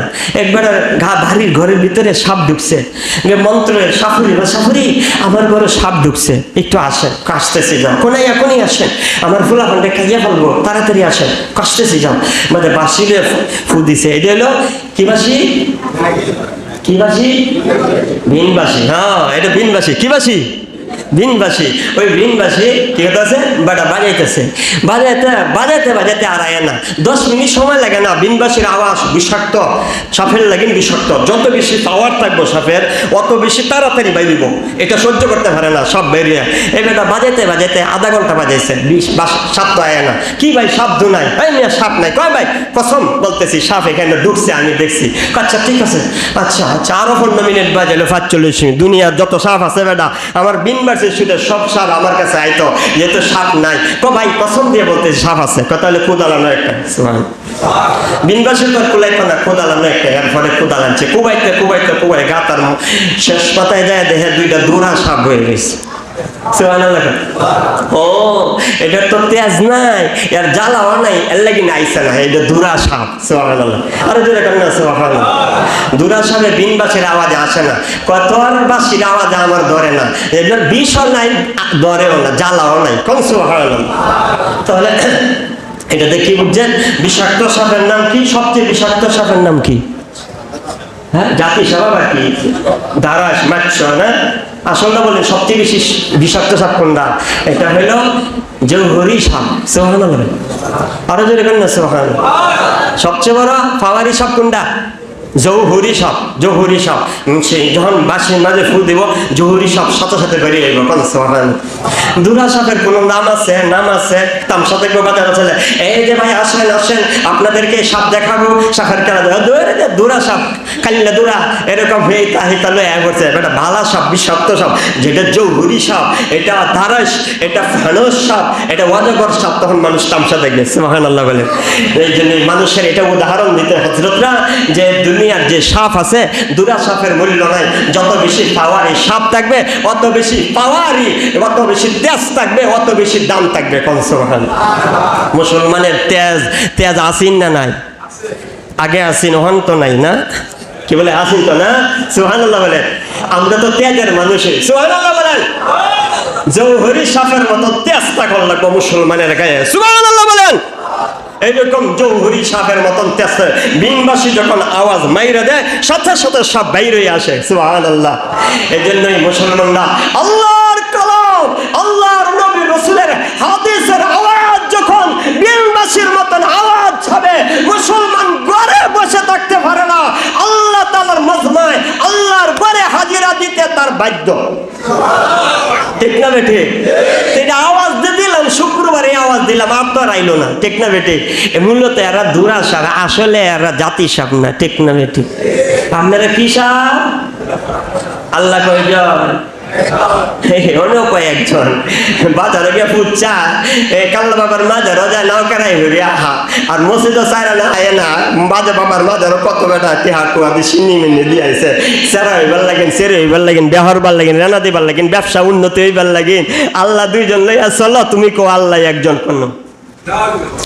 একবার বাড়ির ঘরের ভিতরে সাপ ঢুকছে, মন্ত্রের সাপুরি বা সাপুরি আমার ঘরে সাপ ঢুকছে, একটু আসেন, কাশতেছি যাও, কোনাই এখনই আসেন, আমার ফুলা ফন্ডে খাইয়া ফেলবো, তাড়াতাড়ি আসেন, কাশতেছি যাও। মানে বাসিলে ফু দিছে। এটা হলো কি বাসি? কি বাসি? ভিনবাসী। হ্যাঁ, এটা ভিনবাসী। কি বাসি? ভিনবাসী। ওই ভিনবাসী কি আছে? বাটা বাজাইতেছে, বাজাইতে বাজাইতে বাজাইতে আর আয় না, 10 মিনিট সময় লাগে না। ভিনবাসীর আওয়াজ বিষাক্ত, সাপের লাগে বিষাক্ত। যত বেশি পাওয়ার থাকবো সাপের, অত বেশি তাড়াতাড়ি বাইরিব। এটা সহ্য করতে পারে না সব বেরিয়ে। এই বেটা বাজাইতে বাজাইতে আধা ঘন্টা বাজাইছে, সাপ তো আয় না। কি ভাই, সাপ ধুনাই? এই মিয়া সাপ নাই। কয় ভাই, কসম বলতেছি সাপ এখানে ঢুকছে, আমি দেখছি। আচ্ছা ঠিক আছে, আচ্ছা আচ্ছা, আরো 15 মিনিট বাজাইলো, 45 মিনিট। দুনিয়ার যত সাপ আছে বেটা, আমার ভিনবাসী শুধু সব সাপ আমার কাছে আইতো, যেহেতু সাপ নাই। কো ভাই কসম দিয়ে বলতেছি সাপ আছে। কথা হলে কোদালানো একটা। ভিনবাসী তো কুলাইতো না, কোদালানো একটা। এরপরে কোদাল আনছে, কুবাইতে কুবাইতে কুবাই গাতার শেষ পাতায় যায়, দেখে 2টা দৌড়া সাপ হয়ে গেছে। সুবহানাল্লাহ। ও, এটা তো তেজ নাই, এর জ্বালাও নাই, এর লাগি নাইছে না, এটা দুরা সাপ। সুবহানাল্লাহ। আরে জোরে কেন? সুবহানাল্লাহ। দুরা সাপে ভিনবাসীর আওয়াজে আসে না, কতর বাসীর আওয়াজে আমার ধরে না, এটার বিষও নাই, ধরেও না, জ্বালাও নাই। কোন সুবহানাল্লাহ। তাহলে এটা দেখি বুঝছেন, বিষাক্ত সাপের নাম কি? সবচেয়ে বিষাক্ত সাপের নাম কি? হ্যাঁ, জাতি সাপ কি? দারাস, মাছ না? আসলটা বলেন, সবচেয়ে বেশি বিষাক্ত সাপ কোনটা? এটা হলো জৌহরি সাপ। সুবহানাল্লাহ। আরো জোরে কেন? সুবহানাল্লাহ। সবচেয়ে বড় পাওয়ারি সাপ কোনটা? জৌহরি সাপ, জৌহরি সাপ সেই যখন বাঁশের মাঝে ফুল দিব জৌহরি সাপ সাথে সাথে বেরিয়ে যাইব। দুরা সাপের কোনো নাম আছে? নাম আছে। তামসা দেখবো বাজার চলে, এই যে ভাই আসেন আসেন আপনাদেরকে সাপ দেখাবো, সাপের খেলা দেখাবো, দুরা সাপ কালিলা দুরা এরকম হয়ে তাহিতা লয়ে করছে। এটা ভালা সাপ, বিষাক্ত সাপ, যেটা জৌহরি সাপ, এটা ধারাস, এটা ফানস সাপ, এটা অজগর সাপ। তখন মানুষ তামসা দেখবে। সুবহানাল্লাহ বলে। এই জন্য মানুষের এটা উদাহরণ দিতে হযরতরা যে দুনিয়ার যে সাপ আছে দুরা সাপের মূল্য নাই। যত বেশি পাওয়ারি সাপ থাকবে অত বেশি পাওয়ারি, অত বেশি তেজ থাকবে, অত বেশি দাম থাকবে। কোন সুবহানাল্লাহ। মুসলমানের তেজ তেজ আসিন না নাই? আগে আসিন, হন তো নাই না? কি বলে আসিন তো না? সুবহানাল্লাহ বলে। আমরা তো তেজের মানুষই। সুবহানাল্লাহ বলেন। জৌহরি সাপের মতো তেজ থাকল লাগবে মুসলমানের গায়ে। সুবহানাল্লাহ বলেন। এইরকম জৌহরি সাপের মতন তেজ, বিনবাসী যখন আওয়াজ মাইরা দেয় সাথে সাথে সাপ বাইরে আসে। সুবহানাল্লাহ। এই জন্যই মুসলমানরা আল্লাহর কালাম, আল্লাহর নবী রাসূলের হাদিসের আওয়াজ যখন বিনবাসীর মতন আওয়াজ হবে, মুসলমান ঘরে বসে থাকতে পারে না। আল্লাহ তাআলার মজমায় আল্লাহর ঘরে হাজিরা দিতে তার বাধ্য। ঠিক না বেটি? এটা আওয়াজ দিয়ে দিলাম, শুক্রবারে আওয়াজ দিলাম, আপনার আইলো না। ঠিক না বেটি? মূলত এরা দুরা সাপ, আসলে এরা জাতি সাপ না। ঠিক না বেটি? আপনারা কি সাপ? আল্লাহ কয়জন? অনেক কয়েকজন। বাজারে গিয়ে ফুচ্ছা কাল্লা বাবার মাঝে রোজা নাও কেরাই হরি আহা, আর মসজিদও চাইরা না আয় না বাজে বাবার মাঝারও কত বেটা টিহা কুয়া দিয়ে সিন্নি মিন্নি দিয়ে আইসে। সেরা হইবার লাগেন, সেরে হইবার লাগেন, বেহরবার লাগেন, রানা দিবার লাগেন, ব্যবসা উন্নতি হইবার লাগেন। আল্লাহ দুইজন লইয়া চলো, তুমি কো আল্লাহ একজন কোন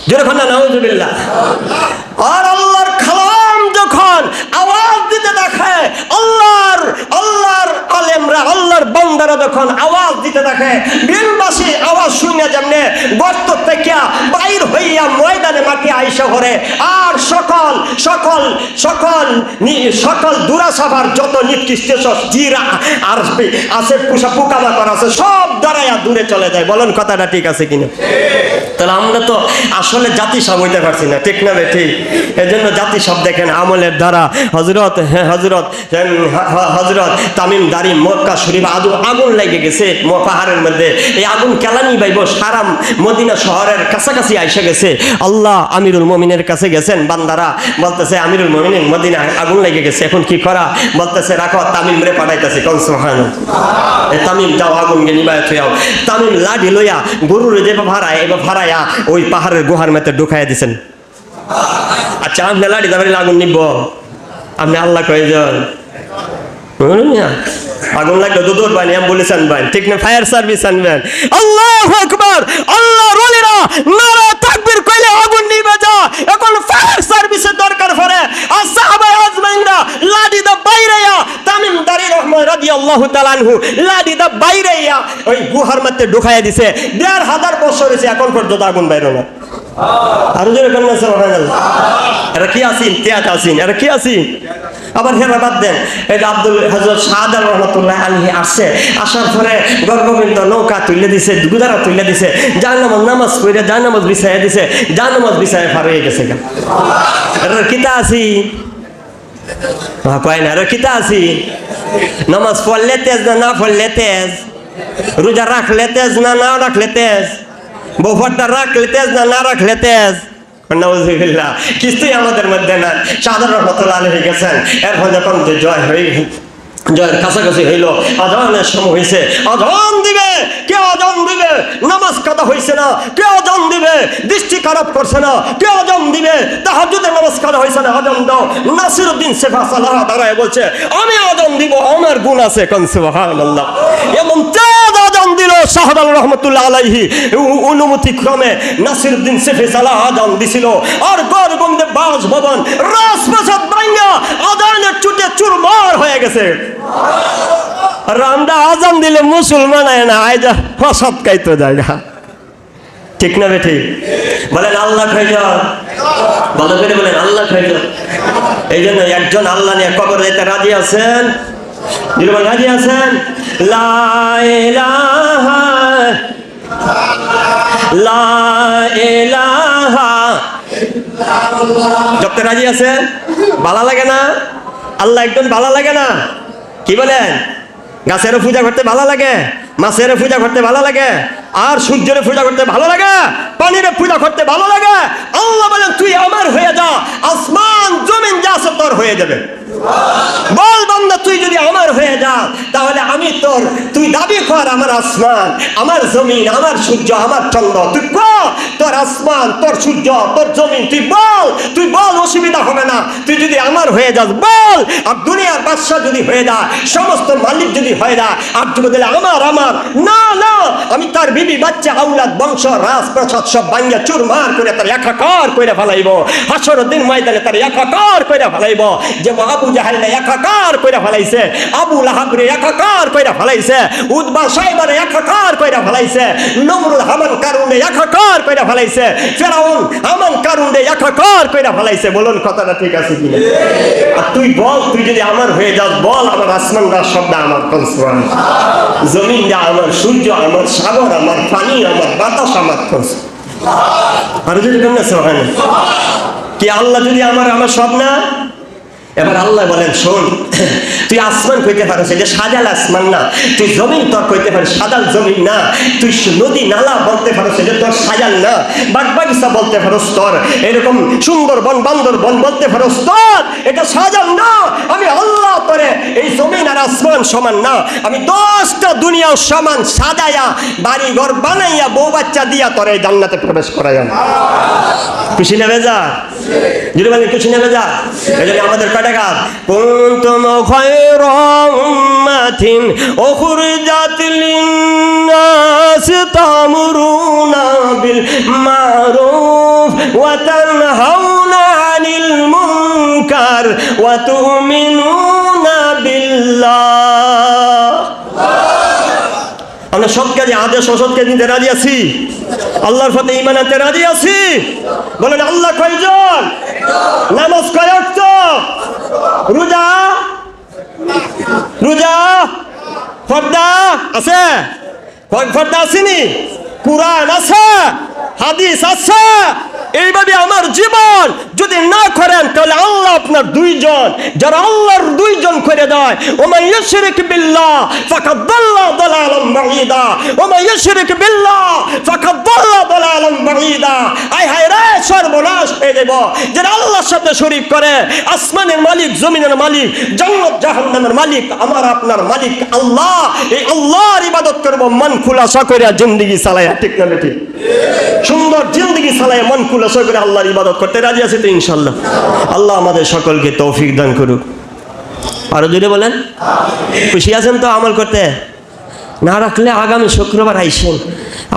যেরকম না নাউজুবিল্লাহ। আর আল্লাহর কালাম যখন আওয়াজ দিতে দেখে, আল্লাহর আলেমরা, আল্লাহর বান্দারা যখন আওয়াজ দিতে দেখে, বিলবাসী আওয়াজ শুনে যেমনে গর্ত থেকে বাইর হইয়া ময়দানে মাটি আইসা করে। আর সকল সকল সকল সকল দুরাসাবার যত নিকৃষ্ট জিরা আর আছে পোকামাকড় আছে, সব দাঁড়াইয়া দূরে চলে যায়। বলেন কথাটা ঠিক আছে কিনা? তাহলে আমরা তো আসলে জাতি সব হইতে পারছি না। ঠিক না ঠিক? এই জন্য জাতি সব দেখেন আমলের দ্বারা হজরত হজরত তামিম দারি মক্কা শরীফ আগুন লেগে গেছে পাহাড়ের মধ্যে। এই আগুন কেলানি বাইব সারা মদিনা শহরের কাছাকাছি আইসা গেছে। আল্লাহ আমিরুল মুমিনের কাছে গেছেন, বান্দারা বলতেছে আমিরুল মুমিনিন মদিনা আগুন লেগে গেছে, এখন কি করা? বলতেছে রাখো, তামিম রে পাঠাইতেছে। কোন সুবহানাল্লাহ। তামিম যাও আগুন গে নিবাই থইয়াও। তামিম লাঠি লইয়া গরুর যে ভাড়ায় এবার ভাড়াইয়া ওই পাহাড়ের গুহার মধ্যে ঢুকাইয়া দিছেন। আচ্ছা আপনি লাঠি দাবারি আগুন নিব, আপনি আল্লাহ কয়জন? আগুন লাগলে তো দৌড়বানি অ্যাম্বুলেন্স আনবেন। ঠিক না? ফায়ার সার্ভিস আনবেন। আল্লাহু আকবার। আল্লাহর ওলিরা নারা তাকবীর কইলে আগুন নিবে যা। এখন ফায়ার সার্ভিসের দরকার পড়ে। আর সাহাবায়ে আজমাইনরা লাঠি দা বাইরেয়া তামিম দারি রহমান রাদিয়াল্লাহু তাআলা আনহু লাঠি দা বাইরেয়া ওই গুহার মধ্যে ঢুকাইয়া দিছে। ১৫০০ বছর হয়েছে, এখন পর্যন্ত আগুন বাইরে না। আর জোরে কোন না সুবহানাল্লাহ। এরা কি আছেন? তেয়াত আছেন। এরা কি আছেন? আবার হেরা বাদ দেন। এই যে আব্দুল হযরত শাহাদাত রাহমাতুল্লাহ আলাইহি আসছে, আসার পরে গর্ভবিন্দ নৌকা তুলে দিছে, গুদারা তুলে দিছে, জাহান্নামের নামাজ পড়ে জাহান্নামাজ বিছাইয়া দিছে, জাহান্নামাজ বিছাইয়া পার হয়ে গেছে। এরা কিতা আছি? কয় না এরা কিতা আছি? নামাজ পড়লে তেজ না, না পড়লে তেজ? রোজা রাখলে তেজ না, না রাখলে তেজ? বউফারটা রাখলে তেজ না, না রাখলে তেজ? নাউযুবিল্লাহ। কিছুই আমাদের মধ্যে না। শাহাদাত রাহমাতুল্লাহ আলাইহি গেছেন, এরপর যখন জয় হয়ে জয়ের কাছাকাছি হইল, আজানের সময় হয়েছে, আজান দিবে। কে আজান দিবে? নামাজ কাদা হয়েছে না, কে আজান দিবে? দৃষ্টি খারাপ করছে না, কে আজান দিবে? তাহাজ্জুদের নামাজ কাদা হয়েছে না, আজান দাও। নাসিরউদ্দিন সেফা সালাহ দাঁড়ায় বলছে আমি আজান দিব, আমার গুণ আছে। কোন সুবহানাল্লাহ। এমন তেজ আজান দিল শাহাদাত রাহমাতুল্লাহ আলাইহি অনুমতি ক্রমে নাসিরউদ্দিন সেফা সালাহ আজান দিছিল। আর গর্বন্দে বাস ভবন রাজপ্রাসাদ ভাঙা আজানের চুটে চুরমার হয়ে গেছে। রামদা আজান দিলে মুসলমান হয় না, আয়জা হসত কাইতো জায়গা। ঠিক না বেঠি? বলেন আল্লাহ কয়জন? ভালো করে বলেন আল্লাহ কয়জন? এই জন্য একজন আল্লাহ নিয়ে কবর যেতে রাজি আছেন? রাজি আছেন? লা ইলাহা লা ইলাহা জপতে রাজি আছেন? ভালো লাগে না? আল্লাহ একজন ভালো লাগে না? কি বলেন? গাছেরও পূজা করতে ভালো লাগে, মাছের পূজা করতে ভালো লাগে, আর সূর্যের পূজা করতে ভালো লাগে, পানির পূজা করতে ভালো লাগে। আল্লাহ বলেন তুই আমার হয়ে যা, আসমান জমিন যা আছে তোর হয়ে যাবে। বল বান্দা, তুই যদি আমার হয়ে যা তাহলে আমি তোর, তুই দাবি কর আমার আসমান, আমার জমিন, আমার সূর্য, আমার চন্দ্র, তুই বল তোর আসমান, তোর সূর্য, তোর জমিন, তুই বল, অসুবিধা হবে না। তুই যদি আমার হয়ে যাস বল। আর দুনিয়ার বাদশা যদি হয়ে যায়, সমস্ত মালিক যদি হয়ে যায়, আর যদি বলে আমার না না, আমি তার বিবি বাচ্চা আউলাদ বংশ রাজপ্রাসাদ সব ভাঙ্গা চুরমার করে তার একাকার করে ফেলাইব। হাসরের দিন ময়দানে তার একাকার করে ফেলাইব। যে আবু জাহেল একাকার করে ফেলাইছে, আবু লাহাব রে একাকার করে ফেলাইছে, উতবা সাইবা রে একাকার করে ফেলাইছে, নমরুদ হামান কারুন রে একাকার করে ফেলাইছে, ফেরাউন হামান কারুন রে একাকার করে ফেলাইছে। বলুন কথাটা ঠিক আছে কিনা? আর তুই বল, তুই যদি আমার হয়ে যাস বল, আমার আসমান রাজ শব্দ আমার, জমিন যা আমার, সূর্য আমার, সাগর আমার, পানি আমার, বাতাস আমার। আর যদি কি আল্লাহ যদি আমার সব না? এবার আল্লাহ বলেন শোন, তুই আসমান কইতে পারিস, এটা সাজাল আসমান না। তুই জমিন তোর কইতে পারিস, সাজাল জমিন না। তুই নদী নালা বলতে পারিস, এটা তোর সাজাল না। বাগ বাগিচা বলতে পারিস তোর, এরকম সুন্দর বন বান্দর বন বলতে পারিস তোর, এটা সাজাল না। আমি আল্লাহ তোরে এই জমিন আর আসমান সমান না, আমি 10টা দুনিয়া সমান সাজাইয়া বাড়ি ঘর বানাইয়া বউ বাচ্চা দিয়া তোরে জান্নাতে প্রবেশ করাইয়া। খুশি নেবে যা, যদি বলেন খুশি নেবে যা। এই জন্য আমাদের কটাকার কুনতুম খায়রা উম্মাতিন উখরিজাত লিন-নাস তা'মুরুনা বিল মা'রুফ ওয়া তানহাউনা আনিল মুনকার ওয়া তু'মিনুনা বিল্লাহ। আমরা সব কাজে আদেশ অসৎ কাজ নিতে রাজি আছি, আল্লাহর পথে ঈমান আনতে রাজি আছি। বলেন আল্লাহ কয়জন? নামাজ কয় ওয়াক্ত? রোজা ফরদা আছে? ফরদা আসেনি? কুরআন আছে, হাদিস আছে। এইভাবে আমার জীবন যদি না করেন তাহলে আল্লাহ আপনার দুইজন, যারা আল্লাহর দুইজন করে দেয়, ওমা ইউশরিক বিল্লাহ ফাকাদ দাল্লা দালালাম বাঈদা, ওমা ইউশরিক বিল্লাহ ফাকাদ দাল্লা দালালাম বাঈদা। আয় হায় রে, সর্বনাশ হয়ে যাব যারা আল্লাহর সাথে শরীক করে। আসমানের মালিক, জমিনের মালিক, জান্নাত জাহান্নামের মালিক আমার আপনার মালিক আল্লাহ। এই আল্লাহর ইবাদত করব মন খুলাসা করে, জিন্দেগি চালায়া। ঠিক না ঠিক? সুন্দর জিন্দেগি চালায়া মন খুলাসা করে আল্লাহর ইবাদত করতে রাজি আছে তো ইনশাআল্লাহ। আল্লাহ আমাদের সকলকে তৌফিক দান করুক। আরো জোরে বলেন খুশি আছেন তো আমল করতে? না রাখলে আগামী শুক্রবার আইসেন,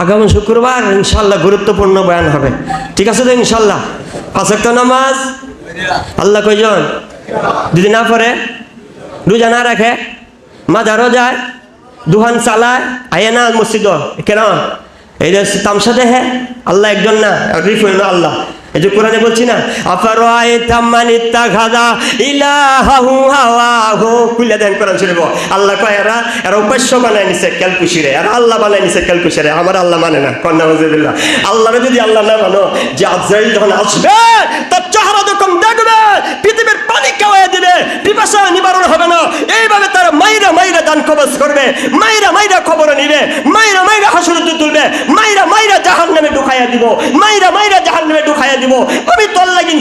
আগামী শুক্রবার ইনশাআল্লাহ গুরুত্বপূর্ণ বয়ান হবে। ঠিক আছে তো ইনশাআল্লাহ? 5 ওয়াক্ত নামাজ আল্লাহ কয়জন? যদি না পড়ে, রোজা না রাখে, মাজারও যায়, দুহান চালায়, আয়ে না মসজিদ কেন? এই যে তামসা দেখে, আল্লাহ একজন না, রিফ হইল আল্লাহ। এই যে কোরআনে বলছি না, আফারাআইতা মান ইত্তাখাযা ইলাহাহু হাওয়াহু, কুল্লা দেন কোরআন শরীফ। আল্লাহ কয় এরা উপাস্য বানায় নিছে ক্যালকুশিরে, আর আল্লাহ বানায় নিছে ক্যালকুশিরে। আমার আল্লাহ মানে না, কন্যা নাউযুবিল্লাহ। আল্লাহরে যদি আল্লাহ না মানো, যে আজরাইল যখন আসবে তার চেহারা যখন দেখবে, পৃথিবীর পানি খাওয়ায় দিবে, পিপাসা নিবারণ হবে না। এইভাবে তারা মাইরা মাইরা দান কবজ করবে, মাইরা মাইরা খবর নিবে, মাইরা মাইরা হাসুরতে তুলবে, মাইরা মাইরা জাহান্নামে ঢুকাইয়া দিব, মাইরা মাইরা জাহান্নামে ঢুকাইয়া দিব। আমি তোর লাগিন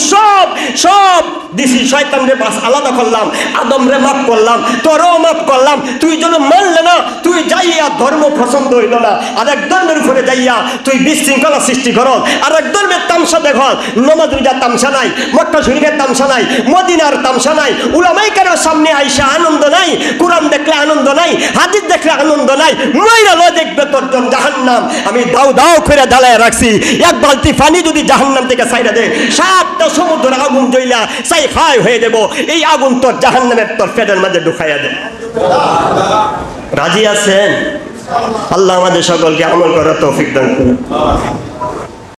সব দিছি, শয়তানরে বাস আলাদা করলাম, আদমরে মাফ করলাম, তোরও মাফ করলাম। তুই যেন মানলে না, তুই যাইয়া ধর্ম পছন্দ হইল না, আর এক ধর্মের উপরে যাইয়া তুই বিশৃঙ্খলা সৃষ্টি কর, আর এক ধর্মের তামসা দেখ। নমাজ রোজার তামসা নাই, মক্কা শরীফের তামসা নাই, মদিনার তামসা নাই, উলামায়ে কেরামের সামনে আইসা আনন্দ নাই, কোরআন দেখলে আনন্দ নাই, হাদিস দেখলে আনন্দ নাই। মাইরা লো দেখবে তোর জাহান্নাম। আমি দাও দাও করে জ্বালায় রাখছি, এক বালতি পানি যদি জাহান্নাম থেকে ছাইরা দে, 7টা সমুদ্র আগুন জ্বলা চাই খাই হয়ে দেব। এই আগুন তোর জাহান্নামের তোর পেটের মাঝে ঢুকাইয়া দে। রাজি আছেন? আল্লাহ আমাদের সকলকে আমল করার তৌফিক দান করুন।